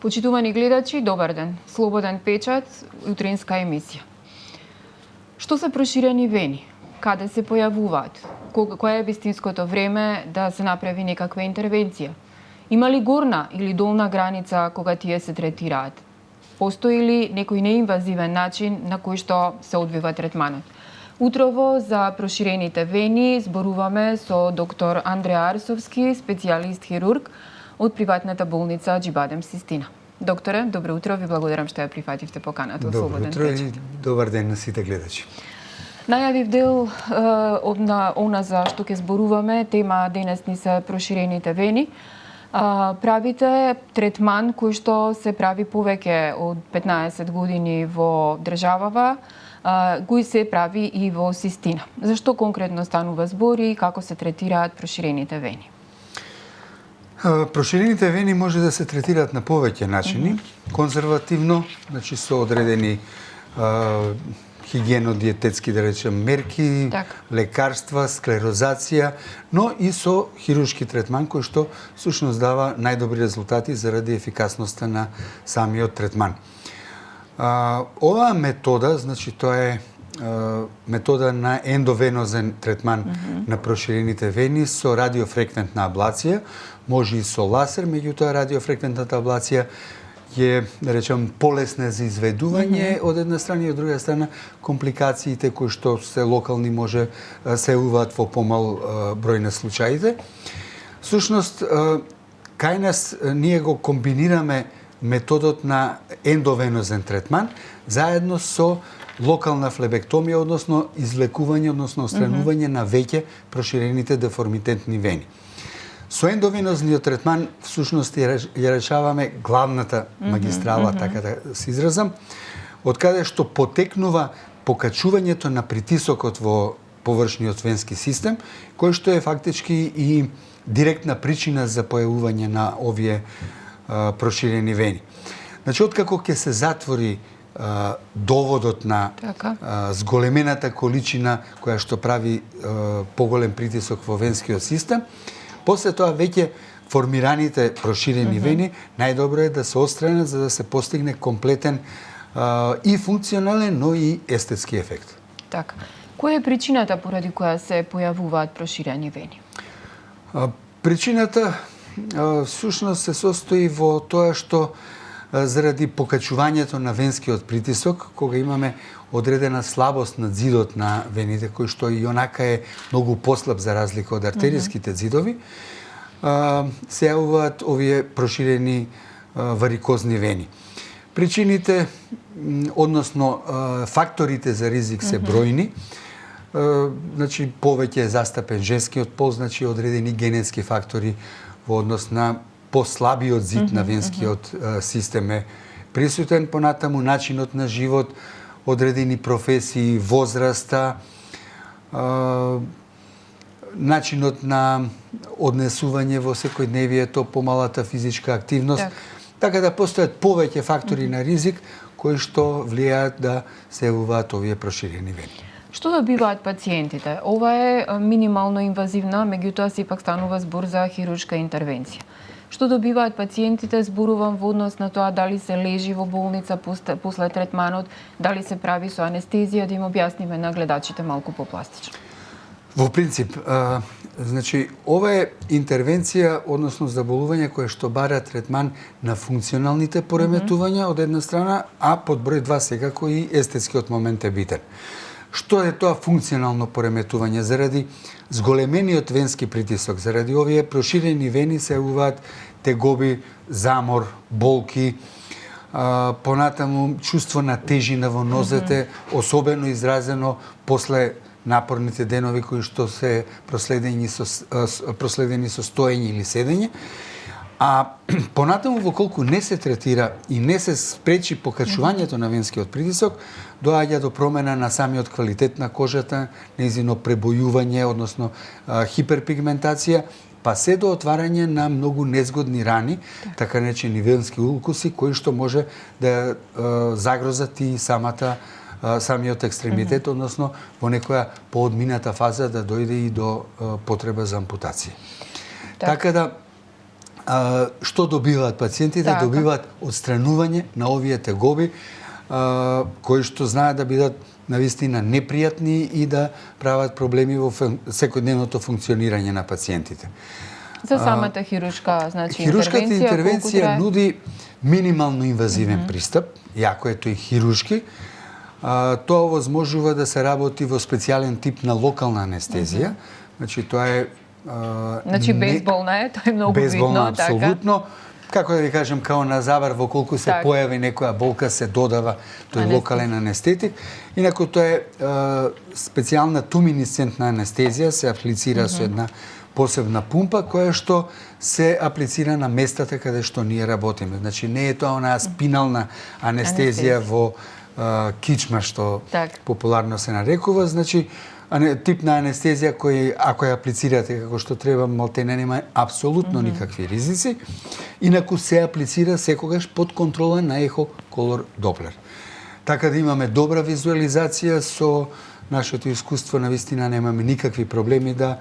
Почитувани гледачи, добар ден. Слободен печат, утринска емисија. Што се проширени вени? Каде се појавуваат? Кое е вистинското време да се направи некаква интервенција? Има ли горна или долна граница кога тие се третираат? Постои ли некој неинвазивен начин на кој што се одвива третманот? Утрово за проширените вени зборуваме со доктор Андреа Арсовски, специјалист хирург од приватната болница Аџибадем Систина. Докторе, добро утро, ви благодарам што ја прифативте поканата од Слободен печат. Добро утро и добар ден на сите гледачи. Најавив дел на она за што ќе зборуваме, тема денес ни се проширените вени. Правите третман кој што се прави повеќе од 15 години во државава, кој се прави и во Систина. Зашто конкретно станува збор и како се третираат проширените вени? Проширените вени може да се третираат на повеќе начини. Конзервативно, значи со одредени хигиено-диететски, да речем, мерки, лекарства, склерозација, но и со хируршки третман кој што всушност дава најдобри резултати заради ефикасноста на самиот третман. Оваа метода, значи тоа е метода на ендовенозен третман на проширените вени со радиофреквентна аблација, може и со лазер, меѓутоа радиофреквентната аблација е, да речем, полесна за изведување од една страна и од друга страна компликациите кои што се локални може се јавуваат во помал број на случаите. Всушност, кај нас ние го комбинираме методот на ендовенозен третман заедно со локална флебектомија, односно излекување, односно отстранување на веќе проширените деформитетни вени. Со ендовенозниот третман всушност ја решаваме главната магистрала, така да се изразам, од каде што потекнува покачувањето на притисокот во површниот венски систем, кој што е фактички и директна причина за појавување на овие проширени вени. Значи, откако ќе се затвори доводот на зголемената количина која што прави поголем притисок во венскиот систем, после тоа веќе формираните проширени вени најдобро е да се отстранат за да се постигне комплетен и функционален, но и естетски ефект. Така. Која е причината поради која се појавуваат проширени вени? Причината всушност се состои во тоа што заради покачувањето на венскиот притисок, кога имаме одредена слабост на зидот на вените, кој што и онака е многу послаб за разлика од артериските зидови, се јавуваат овие проширени варикозни вени. Причините, односно факторите за ризик се бројни. Значи, повеќе е застапен женскиот пол, значи одредени генетски фактори во однос на послабиот зид на венскиот систем е присутен, понатаму начинот на живот, одредени професии, возраста, начинот на однесување во секојдневието, помалата физичка активност, така да постојат повеќе фактори на ризик кои што влијаат да се јавуваат овие проширени вени. Што добиваат пациентите? Ова е минимално инвазивна, меѓутоа сепак станува збор за хируршка интервенција. Што добиваат пациентите, зборувам во однос на тоа дали се лежи во болница после третманот, дали се прави со анестезија, да им објасниме на гледачите малку попластично. Во принцип, значи, ова е интервенција, односно заболување кое што бара третман на функционалните пореметувања од една страна, а под број 2 секако и естетскиот момент е битен. Што е тоа функционално пореметување? Заради зголемениот венски притисок, заради овие проширени вени се јавуваат тегоби, замор, болки, понатаму чувство на тежина во нозете, особено изразено после напорните денови кои што се проследени со стоење или седење. А понатаму, воколку не се третира и не се спречи покачувањето на венскиот притисок, доаѓа до промена на самиот квалитет на кожата, нејзино пребојување, односно хиперпигментација, па се до отварање на многу незгодни рани, така наречени венски улкуси, кои што може да загрозат и самиот екстремитет, односно во некоја поодмината фаза да дојде и до потреба за ампутација. Така да, што добиваат пациентите? Така. Добиваат отстранување на овие тегоби кои што знаат да бидат навистина непријатни и да прават проблеми во секојдневното функционирање на пациентите. За самата хируршка, значи, хируршката интервенција колку нуди минимално инвазивен пристап, иако е тој хируршки. Тоа овозможува да се работи во специјален тип на локална анестезија. Значи тоа е Значи безболна е, тоа е многу безболна, видно, апсолутно. Како да ви кажем, као на забар, во колку се појави некоја болка, се додава тој локален анестетик. Инаку тоа е специјална туминисцентна анестезија, се аплицира со една посебна пумпа, која што се аплицира на местата каде што ние работиме. Значи, не е тоа онаа спинална анестезија во кичма, што популарно се нарекува. Значи, тип на анестезија кој, ако ја аплицирате како што треба, малтене нема апсолутно никакви ризици. Инаку се аплицира секогаш под контрола на ехоколор Доплер. Така да имаме добра визуализација, со нашето искуство навистина немаме никакви проблеми да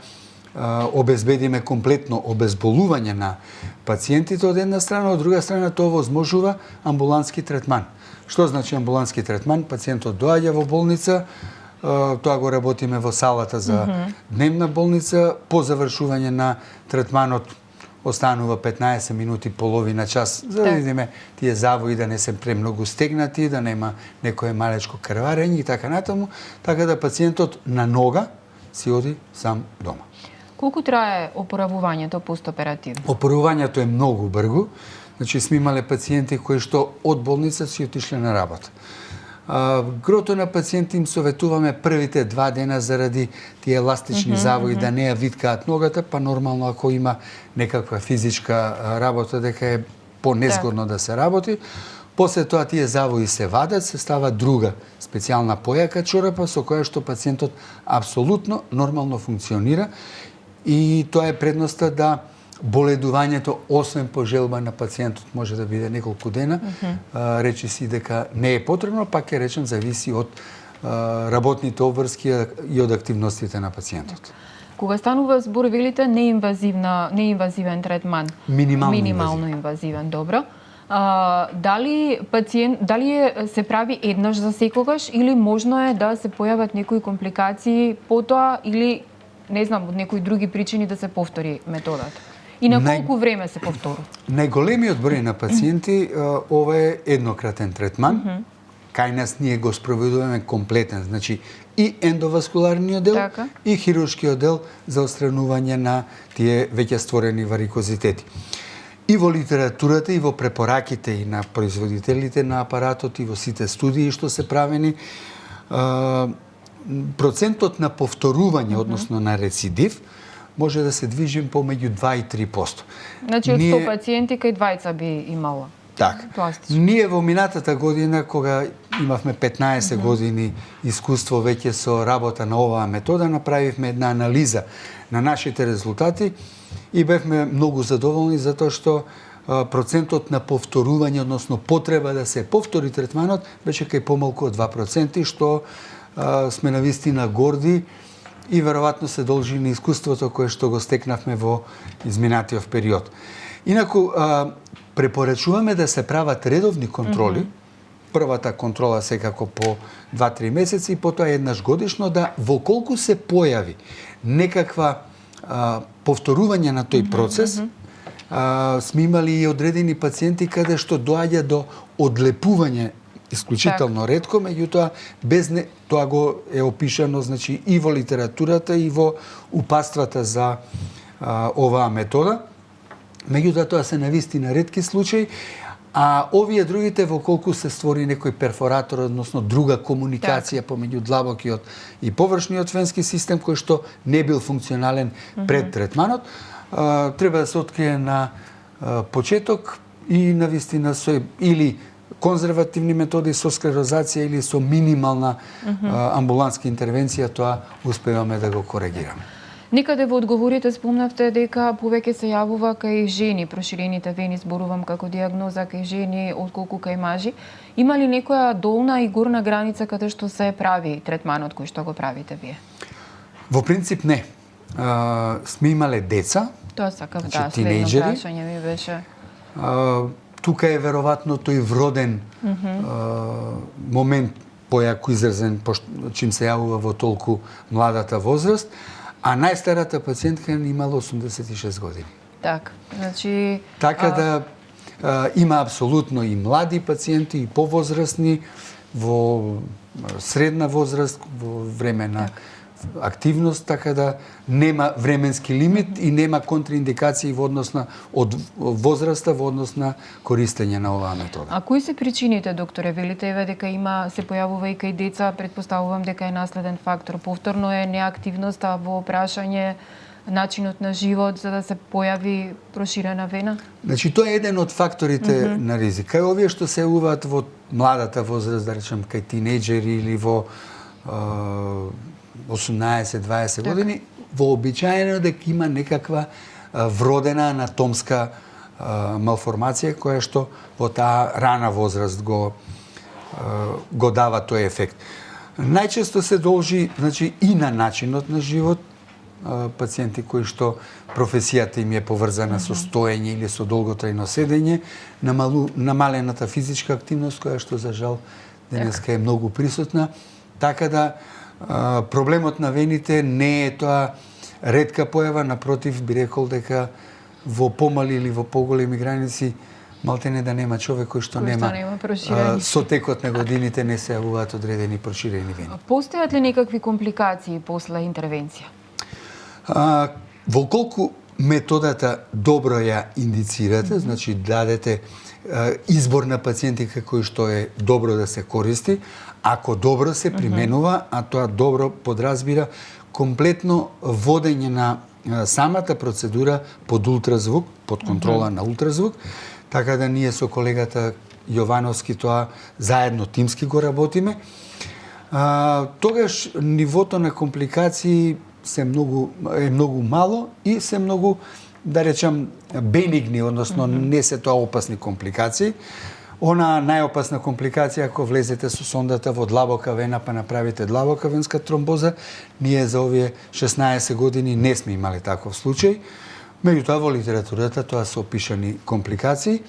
обезбедиме комплетно обезболување на пациентите од една страна, од друга страна тоа возможува амбулантски третман. Што значи амбулантски третман? Пациентот доаѓа во болница, тоа го работиме во салата за дневна болница, по завршување на третманот останува 15 минути, половина час, за да видиме тие завои да не се премногу стегнати, да нема некое малечко крварење и така натаму, така да пациентот на нога си оди сам дома. Колку трае опоравувањето постоперативно? Опоравувањето е многу брзо. Значи, сме имале пациенти кои што од болница си отишле на работа. Грото на пациенти им советуваме првите 2 дена заради тие еластични завои да не ја виткаат ногата, па нормално ако има некаква физичка работа дека е понезгодно да се работи. После тоа тие завои се вадат, се става друга специјална појака чорапа со која што пациентот апсолутно нормално функционира и тоа е предноста да боледувањето, освен по желба на пациентот, може да биде неколку дена. Речи си дека не е потребно, пак ќе речем, зависи од работните обврски и од активностите на пациентот. Кога станува збор, велите неинвазивен третман? Минимално инвазивен, добро. Дали се прави еднаш за секогаш или можно е да се појават некои компликации потоа или не знам, од некои други причини да се повтори методата? И на колку време се повторува? Најголемиот број на пациенти, ова е еднократен третман. Кај нас ние го спроведуваме комплетен, значи и ендоваскуларниот дел, и хируршкиот дел за отстранување на тие веќе створени варикозитети. И во литературата, и во препораките и на производителите на апаратот, и во сите студии што се правени, процентот на повторување, односно на рецидив, може да се движим помеѓу 2 и 3%. Значи, од 100 пациенти, кај 20 би имала? Така. Ние во минатата година, кога имавме 15 години искуство веќе со работа на оваа метода, направивме една анализа на нашите резултати и бевме многу задоволни затоа што процентот на повторување, односно потреба да се повтори третманот, беше кај помалку од 2%, што сме навистина горди и веројатно се должи на искуството кое што го стекнавме во изминатиот период. Инаку, препорачуваме да се прават редовни контроли. Првата контрола секако по 2-3 месеци и потоа еднаш годишно, да во колку се појави некаква повторување на тој процес, сме имали и одредени пациенти каде што доаѓа до одлепување исклучително ретко, меѓутоа без тоа го е опишано, значи, и во литературата и во упатствата за оваа метода. Меѓутоа тоа се навистина ретки случаи, а овие другите во колку се створи некој перфоратор, односно друга комуникација помеѓу длабокиот и површниот венски систем кој што не бил функционален пред третманот, треба да се открие на почеток и навистина со или конзервативни методи со склерозација или со минимална амбулантска интервенција, тоа успеваме да го коригираме. Никаде во одговорите спомнавте дека повеќе се јавува кај жени, проширените вени, зборувам како диагноза кај жени отколку кај мажи. Има ли некоја долна и горна граница каде што се прави третманот кој што го правите вие? Во принцип не. Сме имале деца Тоа сакав, Значи, да, следно тинејџери. прашање ми беше. Тука е веројатно тој вроден момент појако изразен чим се јавува во толку младата возраст, а најстарата пациентка имала 86 години. Так, значи... Така да има апсолутно и млади пациенти, и повозрастни, во средна возраст, во време на активност, така да нема временски лимит и нема контраиндикации во однос на од возраста во однос на користење на оваа метода. А кои се причините, докторе? Велите еве дека се појавува и кај деца, предпоставувам дека е наследен фактор. Повторно е неактивноста во прашање начинот на живот за да се појави проширена вена? Значи тоа е еден од факторите на ризик. Кај овие што се јавуваат во младата возраст, да речем кај тинејџери или во 18-20 години, вообичаено дека има некаква вродена анатомска малформација која што во таа рана возраст го дава тој ефект. Најчесто се должи, значи, и на начинот на живот, пациенти кои што професијата им е поврзана со стоење или со долготрајно седење, намалената физичка активност која што за жал денеска е многу присутна, така да проблемот на вените не е тоа ретка појава, напротив би рекол дека во помали или во поголеми граници малтене да нема човек кој што нема со текот на годините не се јавуваат одредени проширени вени. Постојат ли некакви компликации после интервенција? Волколку методата добро ја индицирате, значи дадете избор на пациентика кој што е добро да се користи, ако добро се применува, а тоа добро подразбира комплетно водење на самата процедура под ултразвук, под контрола на ултразвук, така да ние со колегата Јовановски тоа заедно тимски го работиме. Тогаш нивото на компликации е многу мало и се многу, да речам, бенигни, односно не се тоа опасни компликации. Она најопасна компликација, ако влезете со сондата во длабока вена па направите длабока венска тромбоза, ние за овие 16 години не сме имали таков случај. Меѓутоа во литературата тоа се опишани компликации.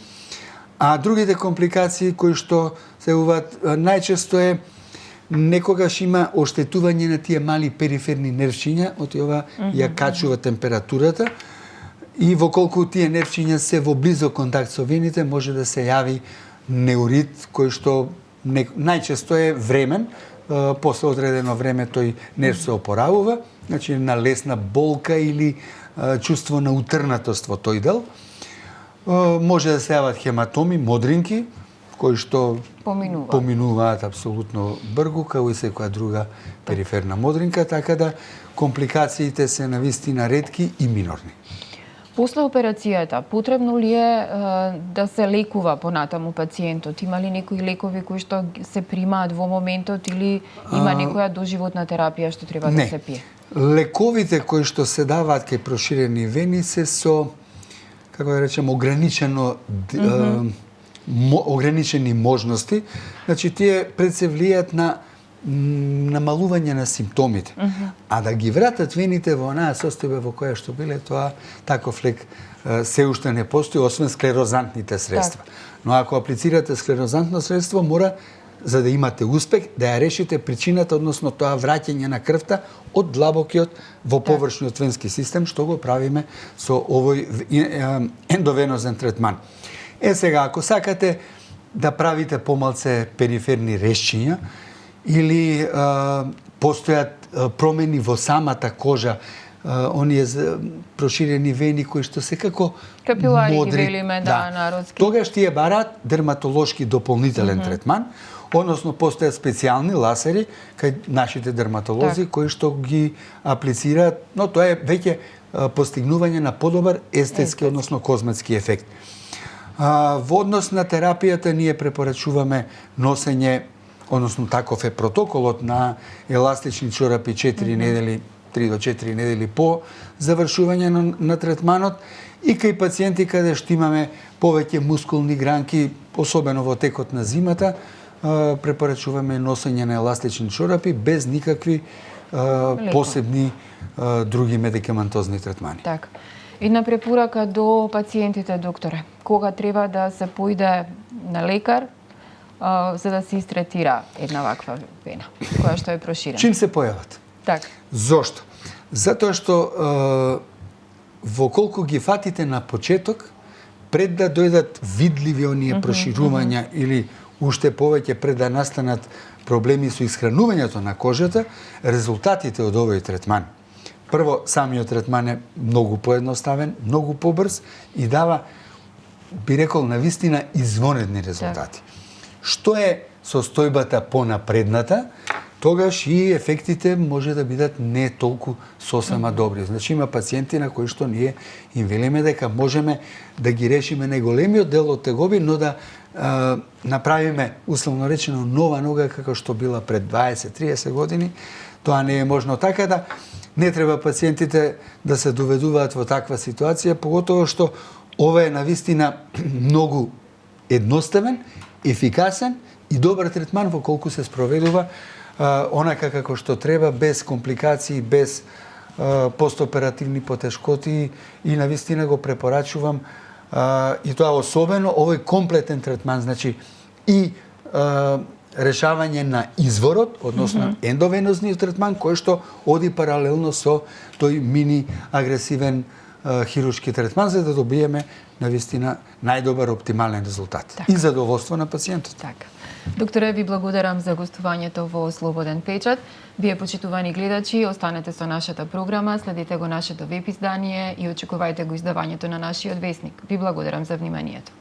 А другите компликации кои што се јавуваат најчесто е некогаш има оштетување на тие мали периферни нервчиња, од ова ја качува температурата и во колку тие нервчиња се во близок контакт со вените може да се јави неурит кој што најчесто е времен, после одредено време тој нерв се опоравува, значи на лесна болка или чувство на утрнатост во тој дел. Може да се јават хематоми, модринки, кои што поминуваат апсолутно бргу, као и секоја друга периферна модринка, така да компликациите се навистина ретки и минорни. После операцијата, потребно ли е да се лекува понатаму пациентот? Има ли некои лекови кои што се примаат во моментот или има некоја доживотна терапија што треба да се пие? Лековите кои што се даваат кај проширени вени се со, како да речем, ограничени можности. Значи, тие пред се влијат на намалување на симптомите. А да ги вратат вените во онаа состојба во која што биле, тоа таков лек се уште не постои, освен склерозантните средства. Но ако аплицирате склерозантно средство, мора, за да имате успех, да ја решите причината, односно тоа враќање на крвта од длабокиот во површниот венски систем, што го правиме со овој ендовенозен третман. Сега, ако сакате да правите помалце периферни решчиња, или постојат промени во самата кожа, оние проширени вени кои што се како капилари модри, ги велиме, да, народски. Тогаш тие бараат дерматолошки дополнителен третман, односно постојат специјални ласери кај нашите дерматолози кои што ги аплицираат, но тоа е веќе постигнување на подобар естетски, односно козметски ефект. Во однос на терапијата ние препорачуваме носење, односно таков е протоколот на еластични чорапи 4 недели, 3 до 4 недели по завршување на третманот и кај пациенти каде што имаме повеќе мускулни гранки, особено во текот на зимата, препорачуваме носење на еластични чорапи без никакви посебни други медикаментозни третмани. Так. Една препорака до пациентите, докторе. Кога треба да се поиде на лекар за да се истретира една ваква вена, која што е проширена? Чим се појават? Така. Зошто? Затоа што во колку ги фатите на почеток, пред да дојдат видливи оние проширувања или уште повеќе пред да настанат проблеми со исхранувањето на кожата, резултатите од овој третман. Прво, самиот третман е многу поедноставен, многу побрз и дава, би рекол, навистина извонредни резултати. Што е состојбата понапредната, тогаш и ефектите може да бидат не толку сосема добри. Значи има пациенти на кои што ние им велиме дека можеме да ги решиме најголемиот дел од тегоби, но да направиме, условно речено, нова нога како што била пред 20-30 години. Тоа не е можно, така да не треба пациентите да се доведуваат во таква ситуација, поготово што ова е навистина многу едноставен, ефикасен и добар третман во колку се спроведува онака како што треба, без компликации, без постоперативни потешкоти, и навистина го препорачувам, и тоа особено овој комплетен третман, значи и решавање на изворот, односно ендовенозниот третман, кој што оди паралелно со тој мини агресивен хируршки третман, за да добиеме навистина најдобар оптимален резултат. Така. И задоволство на пациентот. Така. Докторе, ви благодарам за гостувањето во Слободен печат. Вие, почитувани гледачи, останете со нашата програма, следите го нашето веб издание и очекувајте го издавањето на нашиот весник. Ви благодарам за вниманието.